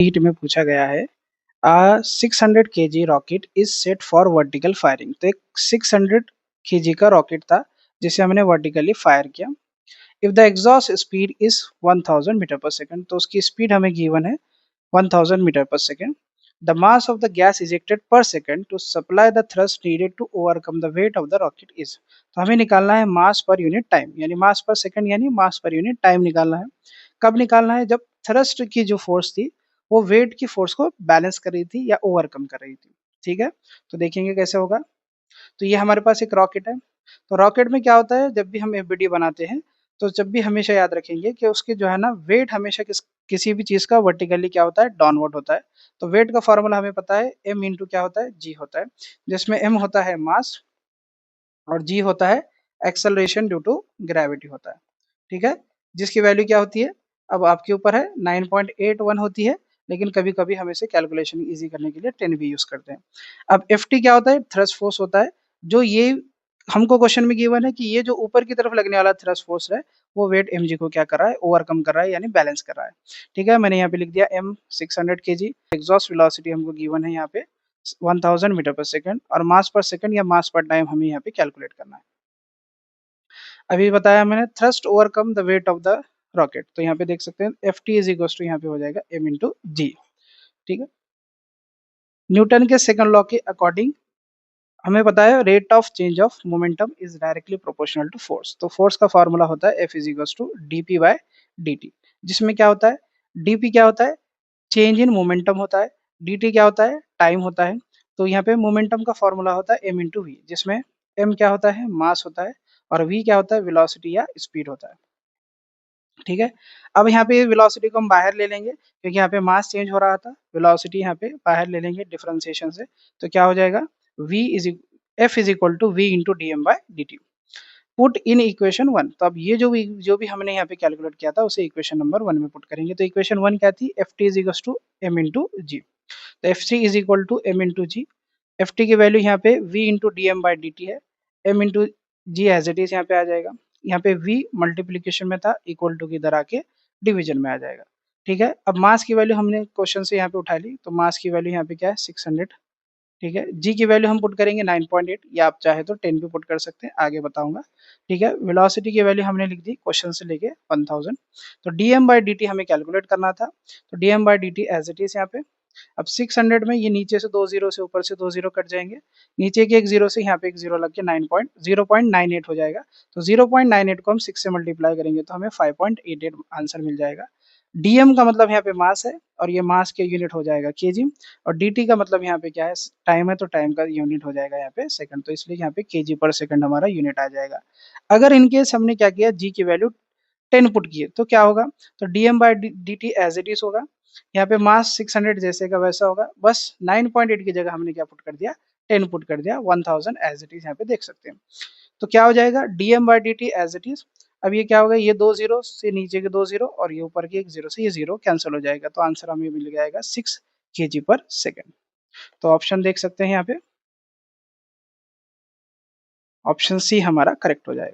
NEET में पूछा गया है 600 kg rocket is set for vertical firing. तो एक 600 kg का रॉकेट था जिसे हमने वर्टिकली फायर किया। If the exhaust speed is 1000 metre per second, तो उसकी स्पीड हमें गिवन है 1000 metre per second. The mass of the gas ejected per second to supply the thrust needed to overcome the weight of the rocket is. तो हमें निकालना है मास per unit time, यानी मास पर सेकंड यानी मास पर यूनिट टाइम निकालना है। कब निकालना है? जब थ्रस्ट की जो फोर्स थी वो वेट की फोर्स को बैलेंस कर रही थी या ओवरकम कर रही थी। ठीक है, तो देखेंगे कैसे होगा। तो ये हमारे पास एक रॉकेट है। तो रॉकेट में क्या होता है, जब भी हम एफबीडी बनाते हैं तो जब भी हमेशा याद रखेंगे कि उसके जो है ना वेट हमेशा किसी भी चीज का वर्टिकली क्या होता है, डाउनवर्ड होता है। तो वेट का फॉर्मूला हमें पता है, एम इंटू क्या होता है, जी होता है, जिसमें एम होता है मास और जी होता है एक्सेलरेशन ड्यू टू ग्रेविटी होता है। ठीक है, जिसकी वैल्यू क्या होती है, अब आपके ऊपर है, 9.81 होती है, लेकिन कभी कभी हम इसे कैलकुलेशन इजी करने के लिए 10 भी यूज करते हैं। अब एफ टी क्या होता है, थ्रस्ट फोर्स होता है। जो ये हमको क्वेश्चन में गिवन है कि ये जो ऊपर की तरफ लगने वाला थ्रस्ट फोर्स है वो वेट एम जी को क्या कर रहा है, ओवरकम कर रहा है यानी बैलेंस कर रहा है। ठीक है, मैंने यहाँ पे लिख दिया एम 600 के जी। एग्जॉस्ट वेलोसिटी हमको गिवन है यहाँ पे 1000 मीटर पर सेकंड, और मास पर सेकंड या मास पर टाइम हमें यहाँ पे कैलकुलेट करना है। अभी बताया मैंने thrust overcome the weight of the rocket, तो यहाँ पे देख सकते हैं F T is equal to यहाँ पे हो जाएगा एम इंटू जी। ठीक है, न्यूटन के सेकंड लॉ के अकॉर्डिंग हमें पता है rate of change of momentum is directly proportional to force. तो फोर्स का फॉर्मूला होता है F is equal to D P by D T, जिसमें क्या होता है, डी पी क्या होता है, चेंज इन मोमेंटम होता है, डी टी क्या होता है, टाइम होता है। तो यहाँ पे मोमेंटम का फॉर्मूला होता है एम इंटू वी, जिसमें एम क्या होता है, मास होता है, और वी क्या होता है, वेलोसिटी या स्पीड होता है। ठीक है, अब यहाँ पे वेलोसिटी को हम बाहर ले लेंगे क्योंकि यहाँ पे मास चेंज हो रहा था, वेलोसिटी यहाँ पे बाहर ले लेंगे डिफरेंशिएशन से। तो क्या हो जाएगा, v is F is equal to V into D M by D T. Put in equation 1। तो अब ये जो भी हमने यहाँ पे कैलकुलेट किया था उसे इक्वेशन नंबर 1 में पुट करेंगे। तो इक्वेशन 1 क्या थी, F T is equal to M into G. तो F C is equal to M into G. F T की वैल्यू यहाँ पे v into D M by D T है, M into G as it is यहाँ पे आ जाएगा। यहाँ पे v मल्टीप्लीकेशन में था, इक्वल टू की इधर आके डिवीजन में आ जाएगा। ठीक है, अब मास की वैल्यू हमने क्वेश्चन से यहाँ पे उठा ली, तो मास की वैल्यू यहाँ पे क्या है, 600। ठीक है, जी की वैल्यू हम पुट करेंगे 9.8, या आप चाहे तो 10 भी पुट कर सकते हैं, आगे बताऊंगा। ठीक है, वेलोसिटी की वैल्यू हमने लिख दी क्वेश्चन से लेके 1000। तो D M by D T हमें कैलकुलेट करना था, तो D M by D T as it is यहाँ पे। अब 600 में ये नीचे से 2 जीरो से ऊपर से 2 जीरो कट जाएंगे, नीचे के एक जीरो से यहाँ पे एक जीरो लग के 0.98 हो जाएगा। तो 0.98 को हम 6 से मल्टीप्लाई करेंगे तो हमें 5.88 आंसर मिल जाएगा। डीएम का मतलब यहाँ पे मास है और ये मास के यूनिट हो जाएगा केजी, और डीटी का मतलब यहाँ पे क्या है, टाइम है, तो टाइम का यूनिट हो जाएगा यहाँ पे सेकंड, तो इसलिए यहाँ पे केजी पर सेकंड हमारा यूनिट आ जाएगा। अगर इनकेस हमने क्या किया, जी की वैल्यू 10 पुट किए तो क्या होगा, तो DM by D T as it is होगा। यहाँ पे मास 600 जैसे का वैसा होगा, बस 9.8 की जगह हमने क्या पुट कर दिया, 10 पुट कर दिया, 1000 एज इट इज यहाँ पे देख सकते हैं। तो क्या हो जाएगा, DM by D T as it is. अब ये क्या होगा, ये 2 जीरो से नीचे के 2 जीरो और ये ऊपर के एक जीरो से ये जीरो कैंसिल हो जाएगा, तो आंसर हमें मिल जाएगा 6 kg पर सेकेंड। तो ऑप्शन देख सकते हैं यहाँ पे, ऑप्शन सी हमारा करेक्ट हो जाएगा।